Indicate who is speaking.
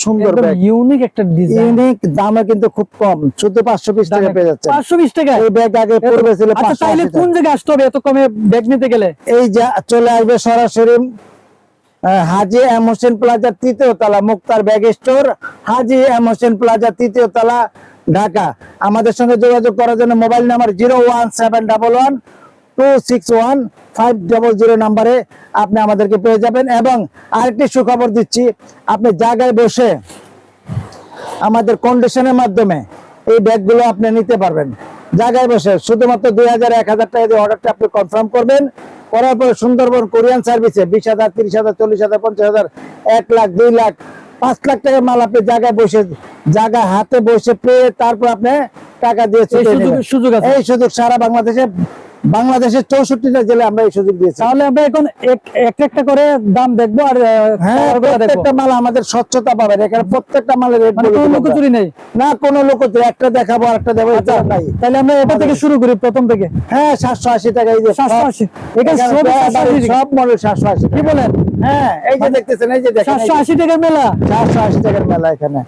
Speaker 1: সুন্দর bag,
Speaker 2: unique একটা design,
Speaker 1: unique, দামে কিন্তু খুব কম, শুধু 520 টাকা পেয়ে যাচ্ছে।
Speaker 2: 520 টাকা
Speaker 1: এই ব্যাগ আগে পড়বে ছিল
Speaker 2: আচ্ছা, তাইলে
Speaker 1: 580
Speaker 2: কোন
Speaker 1: টাকা।
Speaker 2: জায়গায় আসতে হবে এত কমে ব্যাগ নিতে গেলে?
Speaker 1: এই যে চলে আসবে সরাসরি হাজী এম হোসেন প্লাজার 3য় তলা, মুক্তার ব্যাগ স্টোর, হাজী এম হোসেন প্লাজা 3য় তলা, ঢাকা। আমাদের সঙ্গে যোগাযোগ করার জন্য মোবাইল নাম্বার 01711261500 নাম্বারে আপনি আমাদেরকে পেয়ে যাবেন। এবং আরেকটি সুখবর দিচ্ছি, আপনি জায়গায় বসে আমাদের কন্ডিশনের মাধ্যমে এই ব্যাগগুলো আপনি নিতে পারবেন। জায়গায় বসে শুধুমাত্র 2000 1000 টাকা দিয়ে অর্ডারটা আপনি কনফার্ম করবেন, করার পরে সুন্দরবন কোরিয়ান সার্ভিসে 20,000 30,000 40,000 50,000 1 লাখ 2 লাখ 5 লাখ টাকার মাল আপনি জায়গায় বসে, জায়গা হাতে বসে পেয়ে তারপর আপনি টাকা দিয়ে
Speaker 2: সুযোগ আছে।
Speaker 1: এই সুযোগ সারা বাংলাদেশের 64টা জেলায় আমরা এই সুযোগ দিয়েছি।
Speaker 2: তাহলে আমরা এখন একটা করে দাম দেখবো আর
Speaker 1: প্রত্যেকটা মাল আমাদের স্বচ্ছতা পাবেন এখানে, প্রত্যেকটা মালের রেট
Speaker 2: কোনো লুকোচুরি নেই
Speaker 1: না, কোনো লুকোচুরি, একটা দেখাবো আরেকটা দেবো নাই।
Speaker 2: তাহলে আমরা এটা থেকে শুরু করি প্রথম থেকে।
Speaker 1: হ্যাঁ 780 টাকা, এই যে
Speaker 2: 780, এটা
Speaker 1: সব মডেল 780
Speaker 2: কি বলেন?
Speaker 1: হ্যাঁ এই যে দেখতেছেন, এই যে দেখেন
Speaker 2: 780 টাকার মেলা,
Speaker 1: 780 টাকার মেলা এখানে।